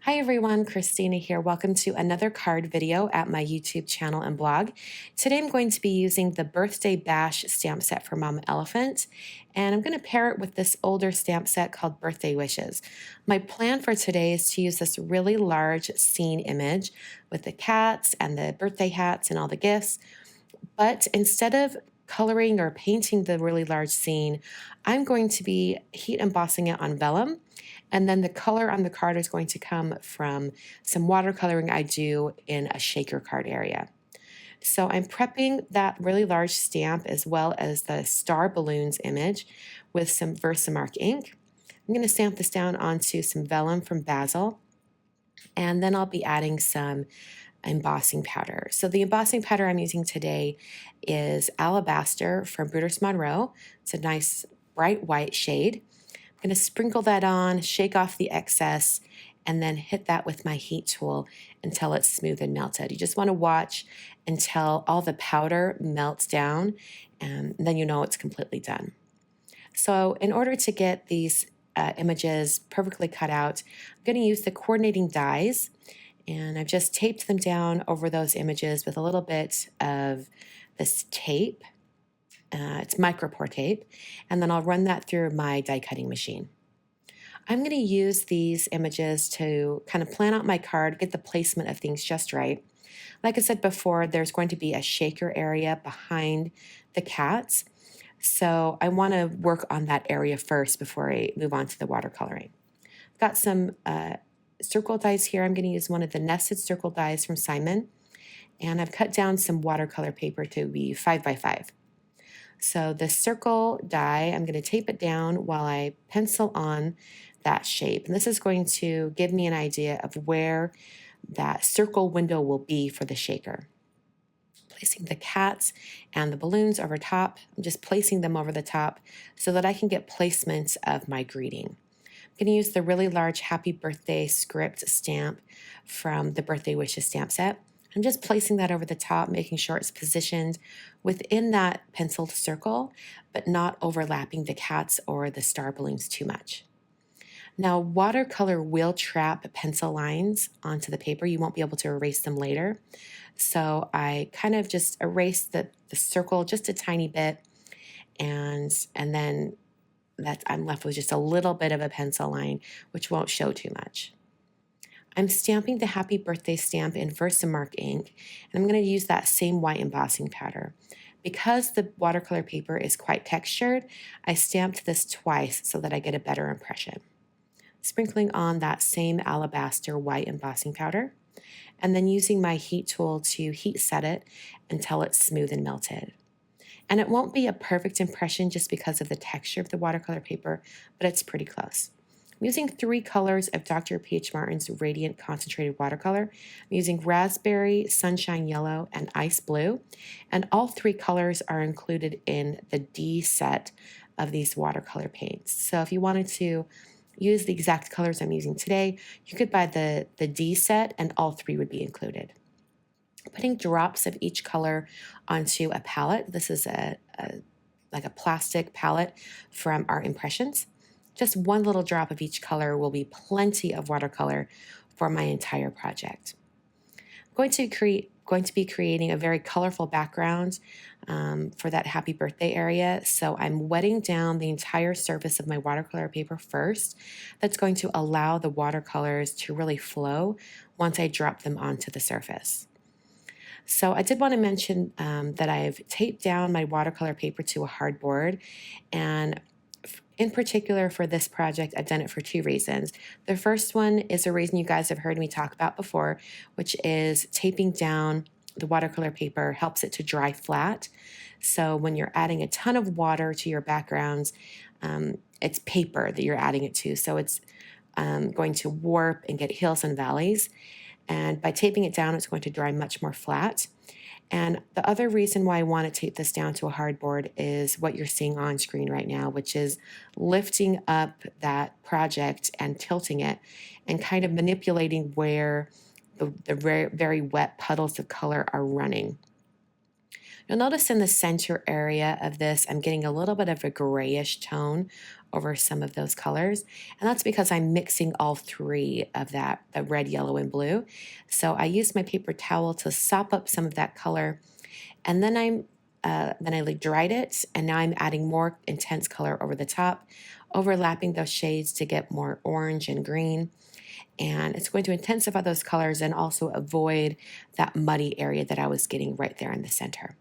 Hi everyone, Christina here. Welcome to another card video at my YouTube channel and blog. Today I'm going to be using the Birthday Bash stamp set for Mama Elephant, and I'm going to pair it with this older stamp set called Birthday Wishes. My plan for today is to use this really large scene image with the cats and the birthday hats and all the gifts, but instead of coloring or painting the really large scene, I'm going to be heat embossing it on vellum. And then the color on the card is going to come from some watercoloring I do in a shaker card area. So I'm prepping that really large stamp as well as the star balloons image with some Versamark ink. I'm going to stamp this down onto some vellum from Basil, and then I'll be adding some embossing powder. So the embossing powder I'm using today is Alabaster from Brutus Monroe. It's a nice bright white shade. I'm going to sprinkle that on, shake off the excess, and then hit that with my heat tool until it's smooth and melted. You just want to watch until all the powder melts down, and then you know it's completely done. So in order to get these images perfectly cut out, I'm going to use the coordinating dies, and I've just taped them down over those images with a little bit of this tape. It's micropore tape, and then I'll run that through my die cutting machine. I'm going to use these images to kind of plan out my card, get the placement of things just right. Like I said before, there's going to be a shaker area behind the cats, so I want to work on that area first before I move on to the watercoloring. I've got some circle dies here. I'm going to use one of the nested circle dies from Simon, and I've cut down some watercolor paper to be 5 by 5. So the circle die, I'm going to tape it down while I pencil on that shape. And this is going to give me an idea of where that circle window will be for the shaker. Placing the cats and the balloons over top, I'm just placing them over the top so that I can get placements of my greeting. I'm going to use the really large Happy Birthday script stamp from the Birthday Wishes stamp set. I'm just placing that over the top, making sure it's positioned within that penciled circle, but not overlapping the cats or the star balloons too much. Now, watercolor will trap pencil lines onto the paper. You won't be able to erase them later. So I kind of just erase the circle just a tiny bit, and then I'm left with just a little bit of a pencil line, which won't show too much. I'm stamping the Happy Birthday stamp in Versamark ink, and I'm going to use that same white embossing powder. Because the watercolor paper is quite textured, I stamped this twice so that I get a better impression. Sprinkling on that same alabaster white embossing powder, and then using my heat tool to heat set it until it's smooth and melted. And it won't be a perfect impression just because of the texture of the watercolor paper, but it's pretty close. I'm using 3 colors of Dr. P.H. Martin's Radiant Concentrated Watercolor. I'm using Raspberry, Sunshine Yellow, and Ice Blue. And all 3 colors are included in the D set of these watercolor paints. So if you wanted to use the exact colors I'm using today, you could buy the D set and all 3 would be included. Putting drops of each color onto a palette. This is like a plastic palette from Art Impressions. Just 1 little drop of each color will be plenty of watercolor for my entire project. I'm going to be creating a very colorful background for that happy birthday area. So I'm wetting down the entire surface of my watercolor paper first. That's going to allow the watercolors to really flow once I drop them onto the surface. So I did want to mention that I've taped down my watercolor paper to a hardboard, and in particular for this project, I've done it for 2 reasons. The first one is a reason you guys have heard me talk about before, which is taping down the watercolor paper helps it to dry flat. So when you're adding a ton of water to your backgrounds, it's paper that you're adding it to. So it's going to warp and get hills and valleys. And by taping it down, it's going to dry much more flat. And the other reason why I want to tape this down to a hardboard is what you're seeing on screen right now, which is lifting up that project and tilting it and kind of manipulating where the very, very wet puddles of color are running. You'll notice in the center area of this, I'm getting a little bit of a grayish tone over some of those colors. And that's because I'm mixing all three of that, the red, yellow, and blue. So I used my paper towel to sop up some of that color, and then I like dried it, and now I'm adding more intense color over the top, overlapping those shades to get more orange and green. And it's going to intensify those colors and also avoid that muddy area that I was getting right there in the center.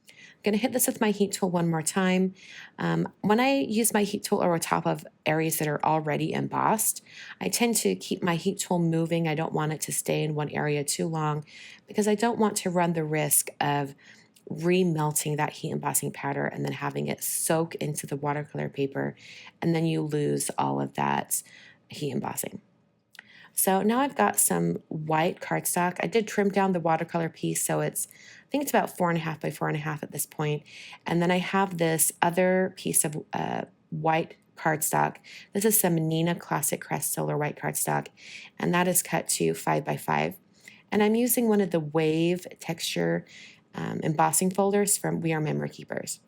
I'm going to hit this with my heat tool one more time. When I use my heat tool over top of areas that are already embossed, I tend to keep my heat tool moving. I don't want it to stay in one area too long because I don't want to run the risk of remelting that heat embossing powder and then having it soak into the watercolor paper, and then you lose all of that heat embossing. So now I've got some white cardstock. I did trim down the watercolor piece, so I think it's about 4.5 by 4.5 at this point. And then I have this other piece of white cardstock. This is some Neenah Classic Crest Solar White cardstock, and that is cut to 5 by 5. And I'm using one of the Wave texture embossing folders from We Are Memory Keepers.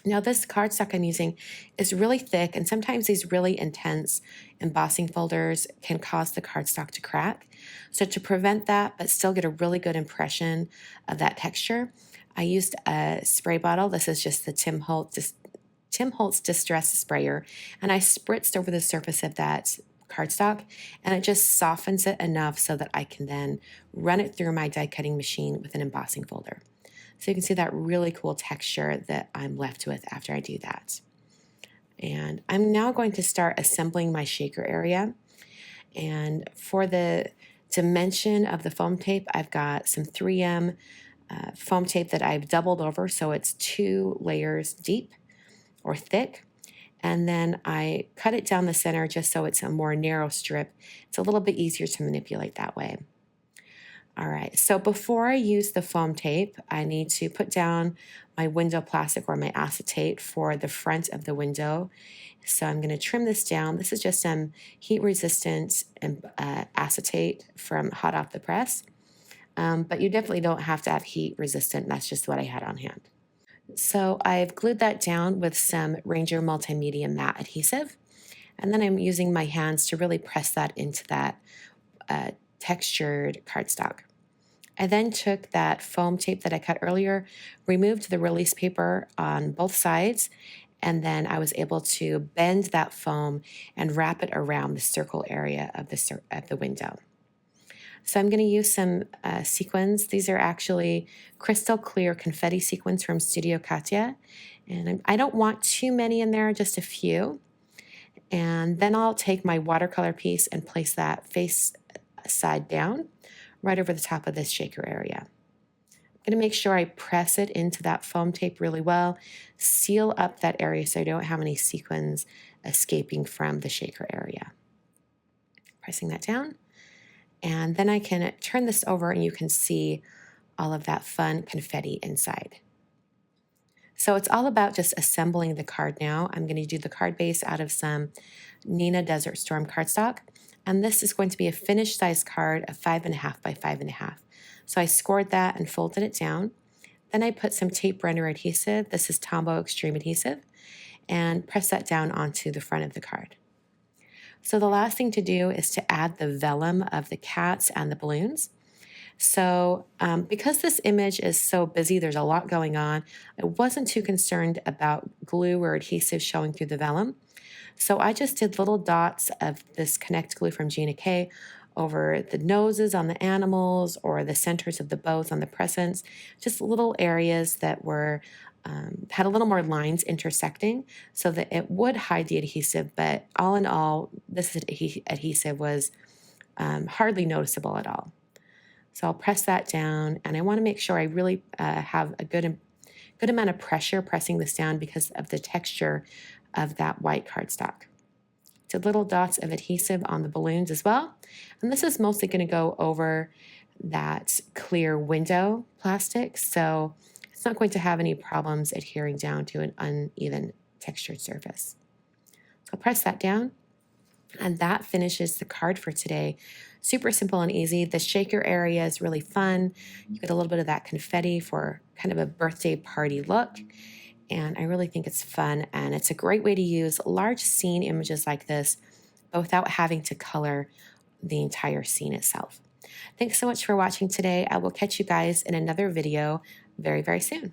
Now this cardstock I'm using is really thick, and sometimes these really intense embossing folders can cause the cardstock to crack. So to prevent that, but still get a really good impression of that texture, I used a spray bottle. This is just the Tim Holtz Distress Sprayer, and I spritzed over the surface of that cardstock, and it just softens it enough so that I can then run it through my die cutting machine with an embossing folder. So you can see that really cool texture that I'm left with after I do that. And I'm now going to start assembling my shaker area. And for the dimension of the foam tape, I've got some 3M foam tape that I've doubled over, so it's 2 layers deep or thick. And then I cut it down the center just so it's a more narrow strip. It's a little bit easier to manipulate that way. All right, so before I use the foam tape, I need to put down my window plastic or my acetate for the front of the window. So I'm going to trim this down. This is just some heat-resistant acetate from hot off the press, but you definitely don't have to have heat-resistant. That's just what I had on hand. So I've glued that down with some Ranger Multimedia Matte Adhesive, and then I'm using my hands to really press that into that textured cardstock. I then took that foam tape that I cut earlier, removed the release paper on both sides, and then I was able to bend that foam and wrap it around the circle area of the window. So I'm going to use some sequins. These are actually crystal clear confetti sequins from Studio Katia, and I don't want too many in there, just a few. And then I'll take my watercolor piece and place that face side down right over the top of this shaker area. I'm going to make sure I press it into that foam tape really well, seal up that area so I don't have any sequins escaping from the shaker area. Pressing that down, and then I can turn this over and you can see all of that fun confetti inside. So it's all about just assembling the card now. I'm going to do the card base out of some Neenah Desert Storm cardstock. And this is going to be a finished size card of 5.5 by 5.5. So I scored that and folded it down. Then I put some tape render adhesive. This is Tombow Extreme Adhesive, and press that down onto the front of the card. So the last thing to do is to add the vellum of the cats and the balloons. So because this image is so busy, there's a lot going on, I wasn't too concerned about glue or adhesive showing through the vellum. So I just did little dots of this Connect glue from Gina K over the noses on the animals or the centers of the bows on the presents, just little areas that were had a little more lines intersecting so that it would hide the adhesive, but all in all, this adhesive was hardly noticeable at all. So I'll press that down, and I want to make sure I really have a good amount of pressure pressing this down because of the texture of that white cardstock. Did little dots of adhesive on the balloons as well. And this is mostly going to go over that clear window plastic, so it's not going to have any problems adhering down to an uneven textured surface. So I'll press that down, and that finishes the card for today. Super simple and easy. The shaker area is really fun. You get a little bit of that confetti for kind of a birthday party look. And I really think it's fun, and it's a great way to use large scene images like this without having to color the entire scene itself. Thanks so much for watching today. I will catch you guys in another video very, very soon.